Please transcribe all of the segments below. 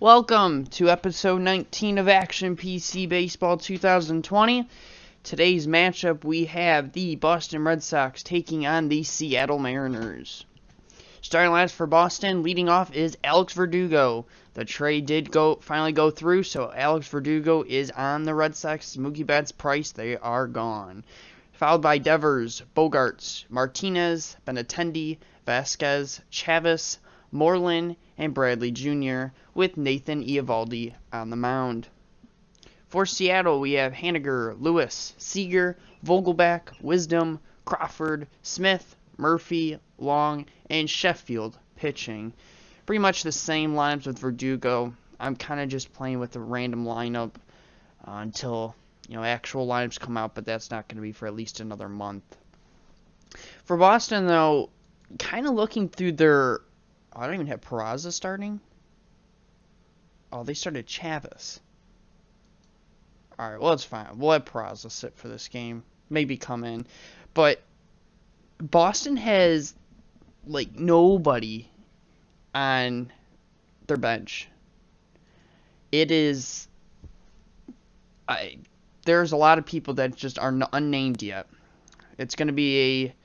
Welcome to episode 19 of Action PC Baseball 2020. Today's matchup, we have the Boston Red Sox taking on the Seattle Mariners. Starting last for Boston, leading off is Alex Verdugo. The trade did finally go through, so Alex Verdugo is on the Red Sox. Mookie Betts' price, they are gone. Followed by Devers, Bogarts, Martinez, Benintendi, Vasquez, Chavis, Moreland, and Bradley Jr., with Nathan Eovaldi on the mound. For Seattle, we have Haniger, Lewis, Seager, Vogelbach, Wisdom, Crawford, Smith, Murphy, Long, and Sheffield pitching. Pretty much the same lineups with Verdugo. I'm kind of just playing with a random lineup until actual lineups come out, but that's not going to be for at least another month. For Boston, though, kind of looking through their... I don't even have Peraza starting. Oh, they started Chavis. Alright, well, it's fine. We'll let Peraza sit for this game. Maybe come in. But Boston has, nobody on their bench. It is... there's a lot of people that just are unnamed yet. It's going to be a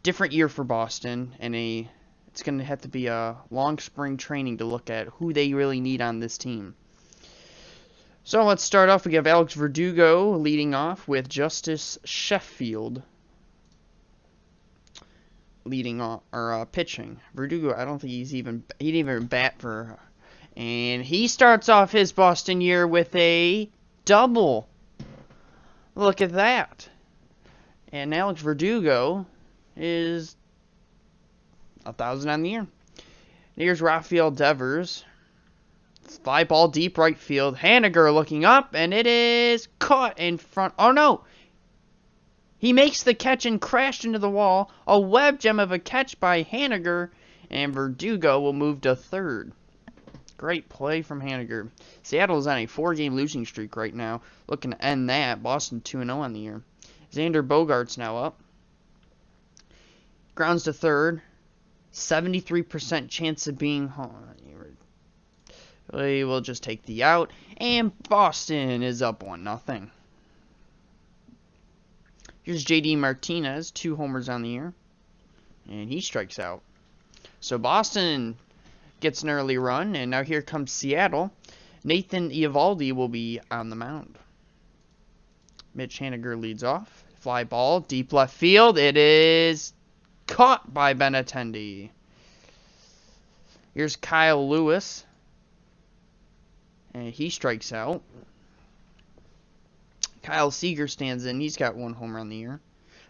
different year for Boston, and it's going to have to be a long spring training to look at who they really need on this team. So let's start off. We have Alex Verdugo leading off with Justice Sheffield leading off or pitching. Verdugo, I don't think he didn't even bat for, and he starts off his Boston year with a double. Look at that. And Alex Verdugo is 1,000 on the year. Here's Rafael Devers. Fly ball deep right field. Haniger looking up, and it is caught in front. Oh no! He makes the catch and crashed into the wall. A web gem of a catch by Haniger, and Verdugo will move to third. Great play from Haniger. Seattle is on a 4-game losing streak right now. Looking to end that. Boston 2-0 on the year. Xander Bogaerts now up. Grounds to third. 73% chance of being home. We will just take the out. And Boston is up 1-0. Here's J.D. Martinez. 2 homers on the year. And he strikes out. So Boston gets an early run. And now here comes Seattle. Nathan Eovaldi will be on the mound. Mitch Haniger leads off. Fly ball. Deep left field. It is caught by Benintendi. Here's Kyle Lewis. And he strikes out. Kyle Seager stands in. He's got 1 homer on the year.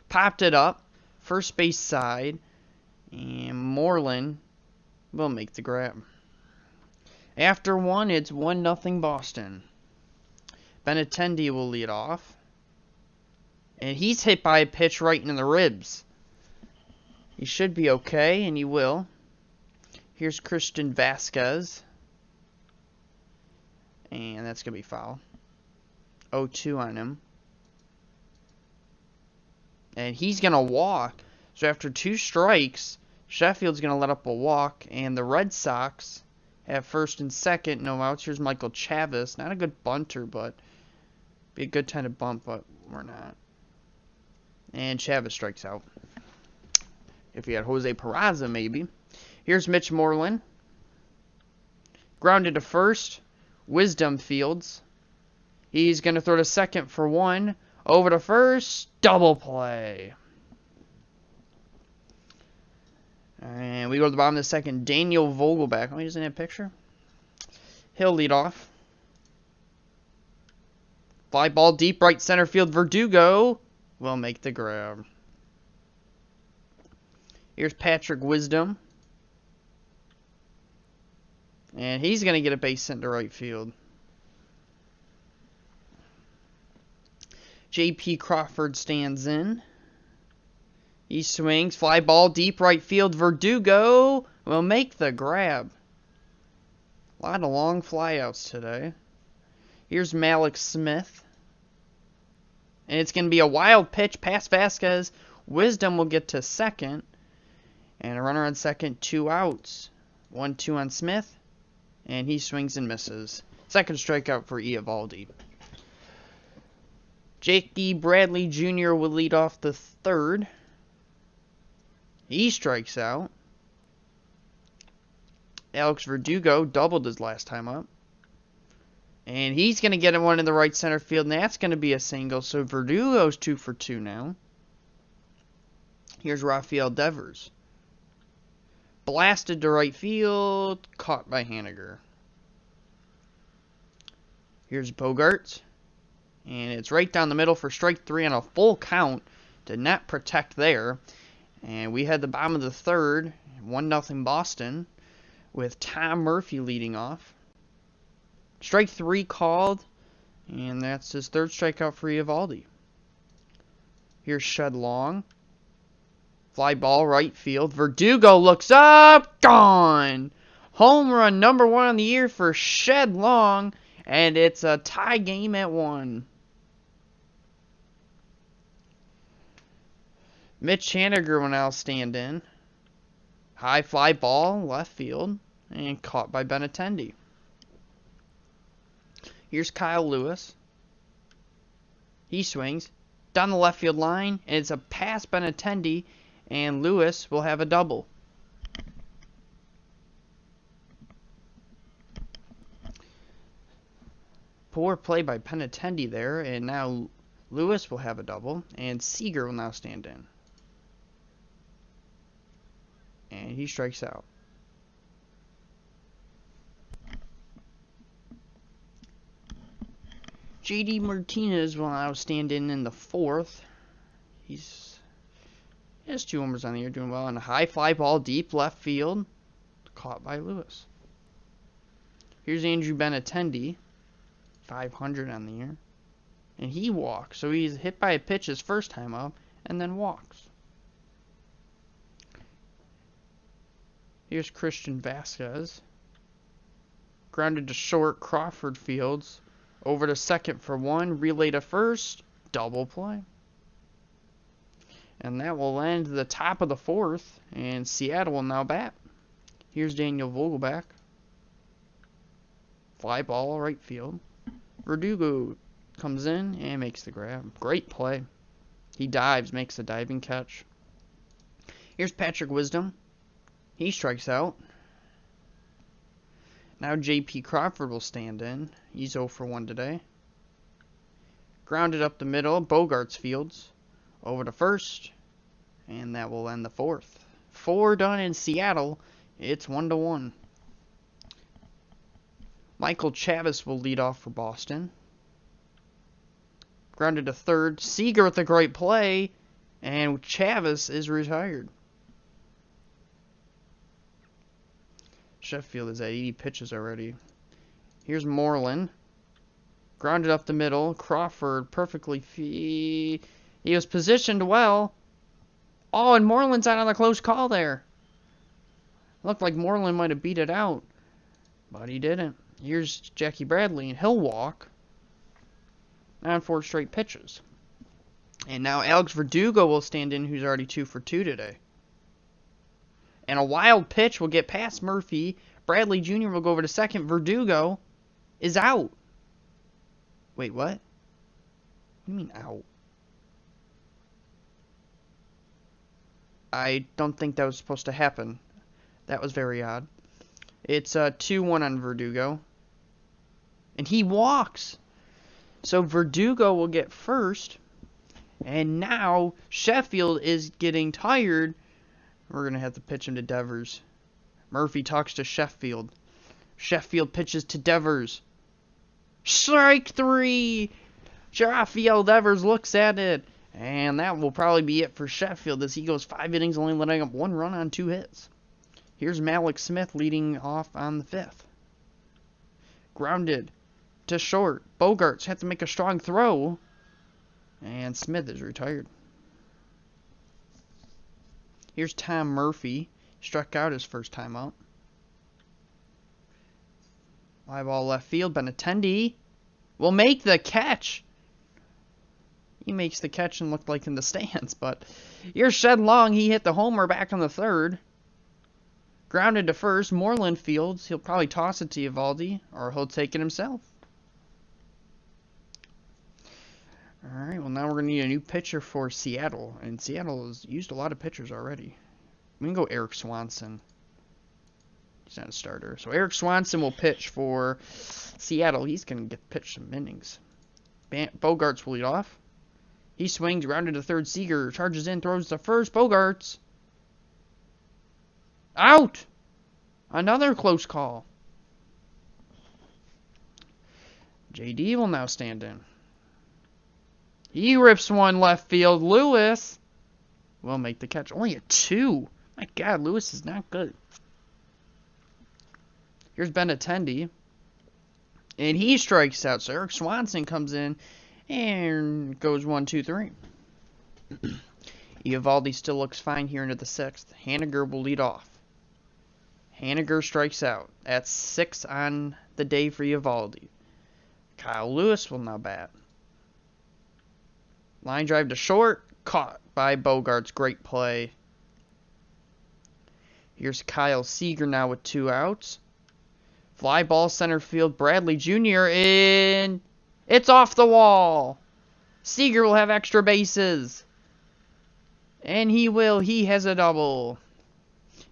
Popped it up. First base side. And Moreland will make the grab. After 1, it's 1-0 Boston. Benintendi will lead off. And he's hit by a pitch right in the ribs. He should be okay, and he will. Here's Christian Vasquez. And that's going to be foul. 0-2 on him. And he's going to walk. So after 2 strikes, Sheffield's going to let up a walk. And the Red Sox have first and second. No outs. Here's Michael Chavis. Not a good bunter, but be a good time to bunt, but we're not. And Chavis strikes out. If he had Jose Peraza, maybe. Here's Mitch Moreland. Grounded to first. Wisdom fields. He's going to throw to second for 1. Over to first. Double play. And we go to the bottom of the second. Daniel Vogelbach. Oh, he doesn't have a picture. He'll lead off. Fly ball deep right center field. Verdugo will make the grab. Here's Patrick Wisdom. And he's going to get a base hit to right field. J.P. Crawford stands in. He swings. Fly ball deep right field. Verdugo will make the grab. A lot of long flyouts today. Here's Malik Smith. And it's going to be a wild pitch past Vasquez. Wisdom will get to second. And a runner on second, 2 outs. 1-2 on Smith. and he swings and misses. Second strikeout for Eovaldi. Jakey Bradley Jr. will lead off the third. He strikes out. Alex Verdugo doubled his last time up. And he's going to get one in the right center field, and that's going to be a single. So Verdugo's 2 for 2 now. Here's Rafael Devers. Blasted to right field, caught by Haniger. Here's Bogaerts. And it's right down the middle for strike 3 on a full count. Did not protect there. And we had the bottom of the third. 1-0 Boston. With Tom Murphy leading off. Strike 3 called. And that's his third strikeout for Eovaldi. Here's Shed Long. Fly ball right field. Verdugo looks up. Gone. Home run number 1 on the year for Shed Long. And it's a tie game at 1. Mitch Haniger will now stand in. High fly ball, left field, and caught by Benintendi. Here's Kyle Lewis. He swings down the left field line, and it's a pass Benintendi, and Lewis will have a double. Poor play by Benintendi there, and now Lewis will have a double, and Seager will now stand in. And he strikes out. JD Martinez will now stand in the fourth. He has 2 homers on the year, doing well. And a high fly ball deep left field, caught by Lewis. Here's Andrew Benintendi, 500 on the year. And he walks, so he's hit by a pitch his first time up, and then walks. Here's Christian Vasquez. Grounded to short, Crawford fields. Over to second for 1. Relay to first. Double play. And that will end the top of the fourth. And Seattle will now bat. Here's Daniel Vogelbach. Fly ball, right field. Verdugo comes in and makes the grab. Great play. He dives, makes a diving catch. Here's Patrick Wisdom. He strikes out. Now J.P. Crawford will stand in. He's 0 for 1 today. Grounded up the middle. Bogaerts fields. Over to first. And that will end the fourth. 4 done in Seattle. It's 1-1. Michael Chavis will lead off for Boston. Grounded to third. Seager with a great play. And Chavis is retired. Sheffield is at 80 pitches already. Here's Moreland. Grounded up the middle. Crawford perfectly. He was positioned well. Oh, and Moreland's out on the close call there. Looked like Moreland might have beat it out. But he didn't. Here's Jackie Bradley, and he'll walk. On 4 straight pitches. And now Alex Verdugo will stand in, who's already 2 for 2 today. And a wild pitch will get past Murphy. Bradley Jr. will go over to second. Verdugo is out. Wait, what? What do you mean out? I don't think that was supposed to happen. That was very odd. It's 2-1 on Verdugo. And he walks. So Verdugo will get first. And now Sheffield is getting tired. We're going to have to pitch him to Devers. Murphy talks to Sheffield. Sheffield pitches to Devers. Strike 3! Rafael Devers looks at it. And that will probably be it for Sheffield as he goes 5 innings, only letting up 1 run on 2 hits. Here's Malik Smith leading off on the 5th. Grounded to short. Bogaerts had to make a strong throw. And Smith is retired. Here's Tom Murphy. Struck out his first time out. Fly ball left field. Benintendi will make the catch. He makes the catch and looked like in the stands. But here's Shed Long. He hit the homer back on the 3rd. Grounded to first. Moreland fields. He'll probably toss it to Eovaldi, or he'll take it himself. Alright, well now we're going to need a new pitcher for Seattle. And Seattle has used a lot of pitchers already. We can go Eric Swanson. He's not a starter. So Eric Swanson will pitch for Seattle. He's going to get pitched some innings. Bogarts will lead off. He swings, grounded to third. Seager charges in, throws to first. Bogarts. Out! Another close call. JD will now stand in. He rips one left field. Lewis will make the catch. Only a 2. My God, Lewis is not good. Here's Benintendi. And he strikes out. So Eric Swanson comes in and goes 1, 2, 3. Eovaldi still looks fine here into the 6th. Haniger will lead off. Haniger strikes out. That's 6 on the day for Eovaldi. Kyle Lewis will now bat. Line drive to short. Caught by Bogarts. Great play. Here's Kyle Seager now with 2 outs. Fly ball center field. Bradley Jr. in. It's off the wall. Seager will have extra bases. And he will. He has a double.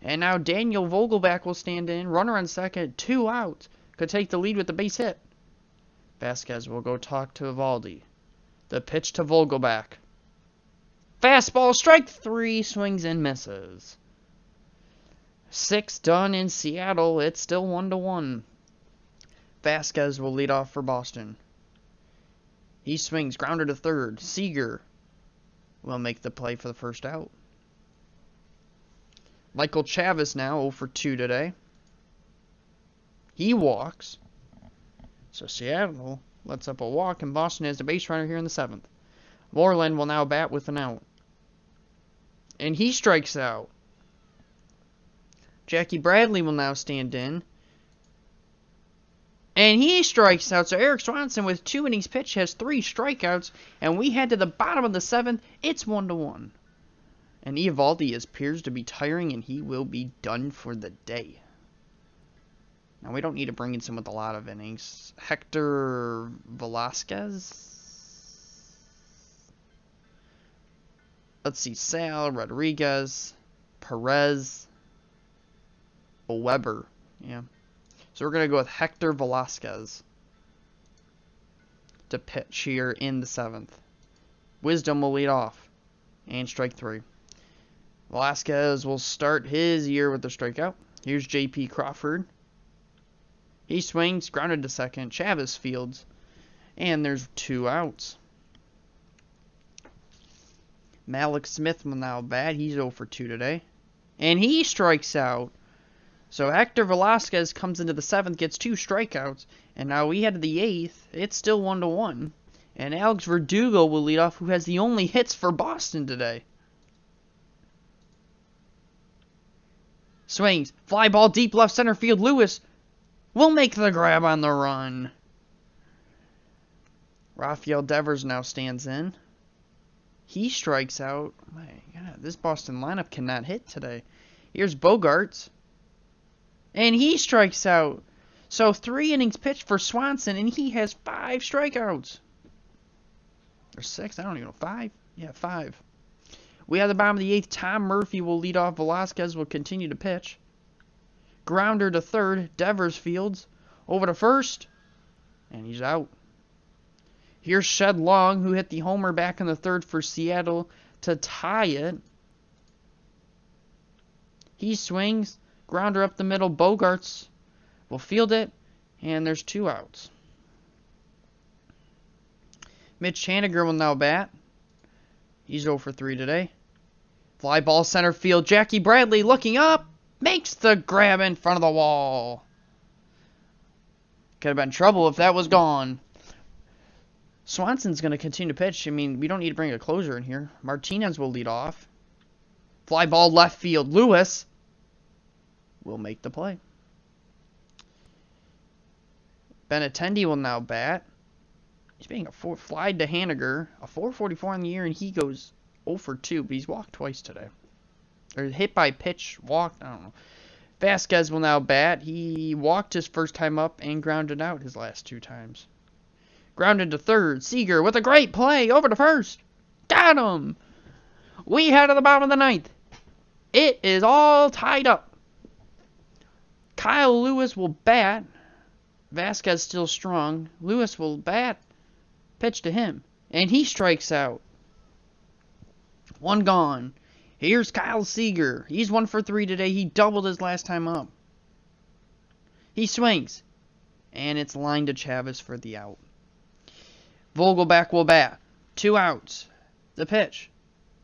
And now Daniel Vogelback will stand in. Runner on second. 2 outs. Could take the lead with the base hit. Vasquez will go talk to Eovaldi. The pitch to Vogelback. Fastball, strike 3. Swings and misses. 6 done in Seattle. It's still 1-1. Vasquez will lead off for Boston. He swings, grounder to third. Seager will make the play for the first out. Michael Chavis now 0 for 2 today. He walks. So Seattle lets up a walk, and Boston has the base runner here in the 7th. Moreland will now bat with an out. And he strikes out. Jackie Bradley will now stand in. And he strikes out. So Eric Swanson with 2 innings pitched has 3 strikeouts. And we head to the bottom of the 7th. It's 1-1. And Eovaldi appears to be tiring, and he will be done for the day. Now we don't need to bring in someone with a lot of innings. Hector Velasquez. Let's see. Sal, Rodriguez, Perez, Weber. Yeah. So we're going to go with Hector Velasquez to pitch here in the 7th. Wisdom will lead off. And strike 3. Velasquez will start his year with a strikeout. Here's J.P. Crawford. He swings, grounded to second. Chavis fields. And there's 2 outs. Malik Smith will now bat. He's 0 for 2 today. And he strikes out. So Hector Velasquez comes into the 7th, gets 2 strikeouts. And now we head to the 8th. It's still 1-1. And Alex Verdugo will lead off, who has the only hits for Boston today. Swings. Fly ball deep left center field. Lewis will make the grab on the run. Rafael Devers now stands in. He strikes out. My God, this Boston lineup cannot hit today. Here's Bogarts. And he strikes out. So 3 innings pitched for Swanson, and he has 5 strikeouts. Or 6, I don't even know. 5? Yeah, 5. We have the bottom of the 8th. Tom Murphy will lead off. Velasquez will continue to pitch. Grounder to third. Devers fields. Over to first. And he's out. Here's Shed Long, who hit the homer back in the 3rd for Seattle to tie it. He swings. Grounder up the middle. Bogarts will field it. And there's 2 outs. Mitch Haniger will now bat. He's 0 for 3 today. Fly ball center field. Jackie Bradley looking up. Makes the grab in front of the wall. Could have been trouble if that was gone. Swanson's going to continue to pitch. I mean, we don't need to bring a closer in here. Martinez will lead off. Fly ball left field. Lewis will make the play. Benintendi will now bat. He's being flied to Haniger. A 444 on the year, and he goes 0 for 2, but he's walked twice today. Or hit by pitch, walked, I don't know. Vasquez will now bat. He walked his first time up and grounded out his last 2 times. Grounded to third. Seager with a great play over to first. Got him! We head to the bottom of the 9th. It is all tied up. Kyle Lewis will bat. Vasquez still strong. Lewis will bat. Pitch to him. And he strikes out. 1 gone. Here's Kyle Seager. He's 1 for 3 today. He doubled his last time up. He swings. And it's lined to Chavez for the out. Vogelbach will bat. 2 outs. The pitch.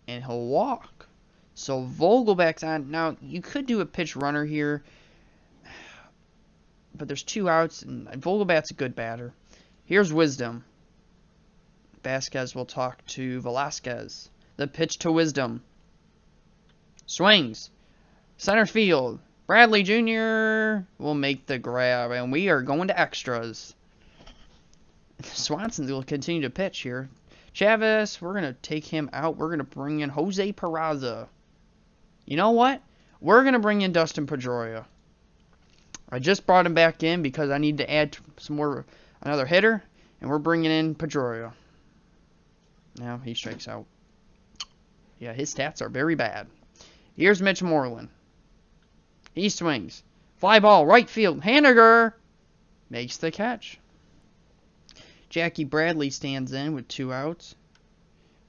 And he'll walk. So Vogelbach's on. Now, you could do a pitch runner here. But there's 2 outs. And Vogelbach's a good batter. Here's Wisdom. Vasquez will talk to Velasquez. The pitch to Wisdom. Swings. Center field. Bradley Jr. will make the grab. And we are going to extras. Swanson will continue to pitch here. Chavez, we're going to take him out. We're going to bring in Jose Peraza. You know what? We're going to bring in Dustin Pedroia. I just brought him back in because I need to add another hitter. And we're bringing in Pedroia. Now he strikes out. Yeah, his stats are very bad. Here's Mitch Moreland. He swings. Fly ball, right field. Haniger makes the catch. Jackie Bradley stands in with 2 outs.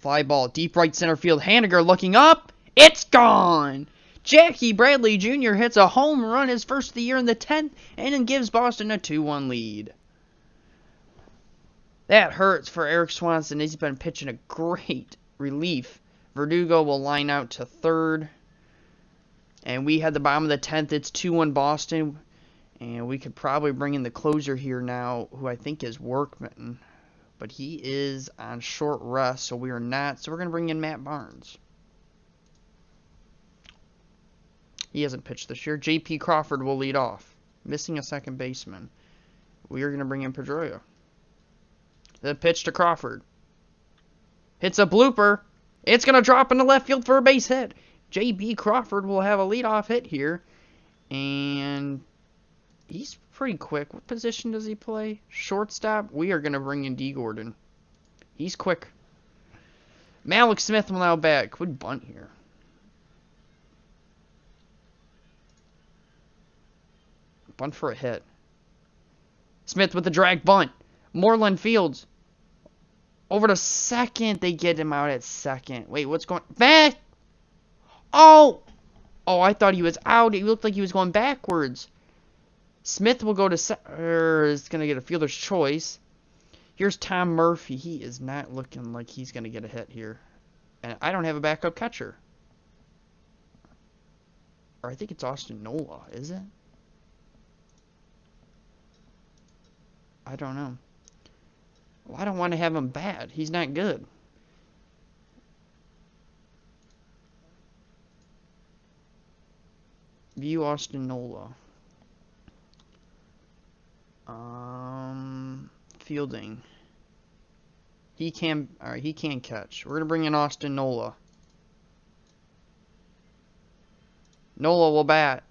Fly ball, deep right center field. Haniger looking up. It's gone. Jackie Bradley Jr. hits a home run his first of the year in the 10th and then gives Boston a 2-1 lead. That hurts for Eric Swanson. He's been pitching a great relief. Verdugo will line out to third. And we had the bottom of the 10th. It's 2-1 Boston. And we could probably bring in the closer here now, who I think is Workman. But he is on short rest, so we are not. So we're going to bring in Matt Barnes. He hasn't pitched this year. J.P. Crawford will lead off. Missing a second baseman. We are going to bring in Pedroia. The pitch to Crawford. Hits a blooper. It's going to drop into left field for a base hit. J.B. Crawford will have a leadoff hit here. And he's pretty quick. What position does he play? Shortstop. We are going to bring in D. Gordon. He's quick. Malik Smith will now bat. Good bunt here. Bunt for a hit. Smith with the drag bunt. Moreland fields. Over to second. They get him out at second. Wait, what's going back? Oh! Oh, I thought he was out. He looked like he was going backwards. Smith will go to is going to get a fielder's choice. Here's Tom Murphy. He is not looking like he's going to get a hit here. And I don't have a backup catcher. Or I think it's Austin Nola, is it? I don't know. Well, I don't want to have him bad. He's not good. View Austin Nola. Fielding. He can catch. We're going to bring in Austin Nola. Nola will bat.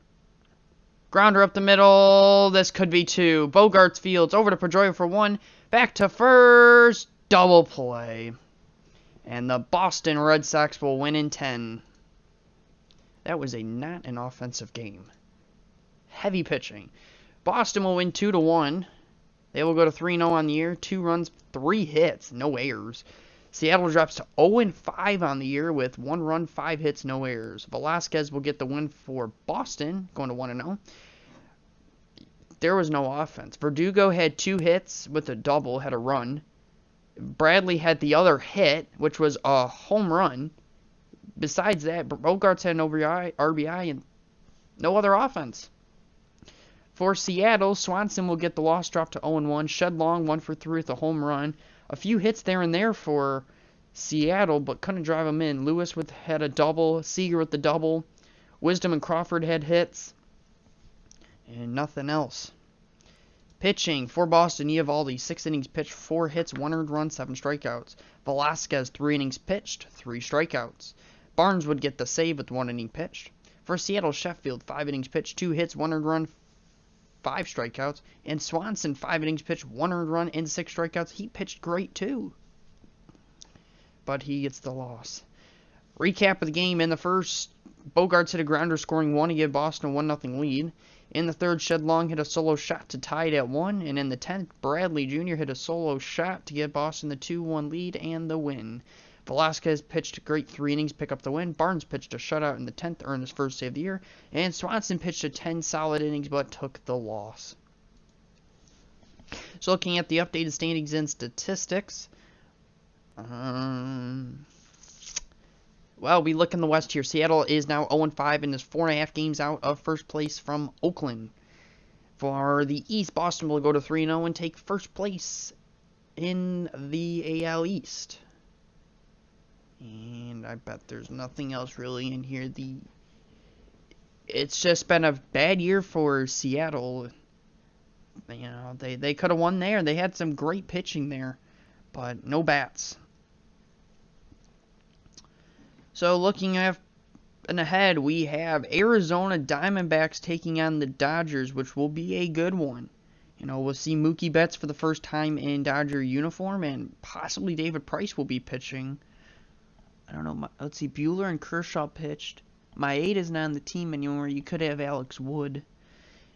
Grounder up the middle. This could be 2. Bogarts fields over to Pedroia for 1. Back to first. Double play. And the Boston Red Sox will win in 10. That was not an offensive game. Heavy pitching. Boston will win 2-1. They will go to 3-0 on the year. 2 runs, 3 hits, no errors. Seattle drops to 0-5 on the year with 1 run, 5 hits, no errors. Velasquez will get the win for Boston, going to 1-0. There was no offense. Verdugo had 2 hits with a double, had a run. Bradley had the other hit, which was a home run. Besides that, Bogarts had an RBI and no other offense. For Seattle, Swanson will get the loss, drop to 0-1. Shedlong 1 for 3 with a home run. A few hits there and there for Seattle, but couldn't drive them in. Lewis had a double. Seager with the double. Wisdom and Crawford had hits. And nothing else. Pitching for Boston, Eovaldi, 6 innings pitched, 4 hits, 1 earned run, 7 strikeouts. Velasquez, 3 innings pitched, 3 strikeouts. Barnes would get the save with 1 inning pitched. For Seattle, Sheffield, 5 innings pitched, 2 hits, 1 earned run, 5 strikeouts. And Swanson, 5 innings pitched, 1 earned run, and 6 strikeouts. He pitched great too, but he gets the loss. Recap of the game. In the first, Bogaerts hit a grounder, scoring 1 to give Boston a 1-0 lead. In the third, Shed Long hit a solo shot to tie it at 1. And in the 10th, Bradley Jr. hit a solo shot to give Boston the 2-1 lead and the win. Velasquez pitched a great 3 innings, pick up the win. Barnes pitched a shutout in the 10th, earned his first save of the year. And Swanson pitched a 10 solid innings, but took the loss. So looking at the updated standings and statistics. Well, we look in the West here. Seattle is now 0-5 and is 4.5 games out of first place from Oakland. For the East, Boston will go to 3-0 and take first place in the AL East. And I bet there's nothing else really in here. It's just been a bad year for Seattle. You know, they could have won there. They had some great pitching there, but no bats. So looking ahead, we have Arizona Diamondbacks taking on the Dodgers, which will be a good one. You know, we'll see Mookie Betts for the first time in Dodger uniform, and possibly David Price will be pitching. I don't know. Let's see. Buehler and Kershaw pitched. Maeda's not on the team anymore. You could have Alex Wood.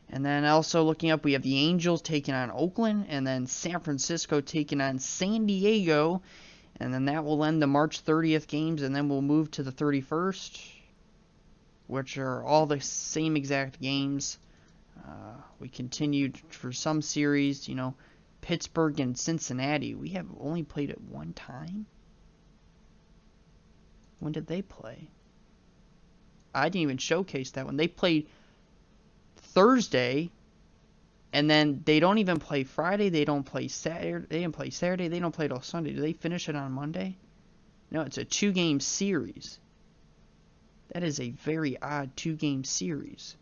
And then also looking up, we have the Angels taking on Oakland, and then San Francisco taking on San Diego. And then that will end the March 30th games, and then we'll move to the 31st, which are all the same exact games. We continued for some series, you know, Pittsburgh and Cincinnati. We have only played it one time. When did they play? I didn't even showcase that one. They played Thursday, and then they don't even play Friday. They don't play Saturday. They didn't play Saturday. They don't play till Sunday. Do they finish it on Monday? No, it's a 2-game series. That is a very odd 2-game series.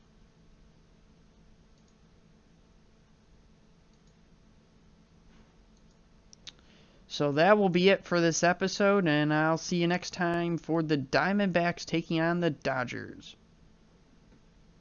So that will be it for this episode, and I'll see you next time for the Diamondbacks taking on the Dodgers.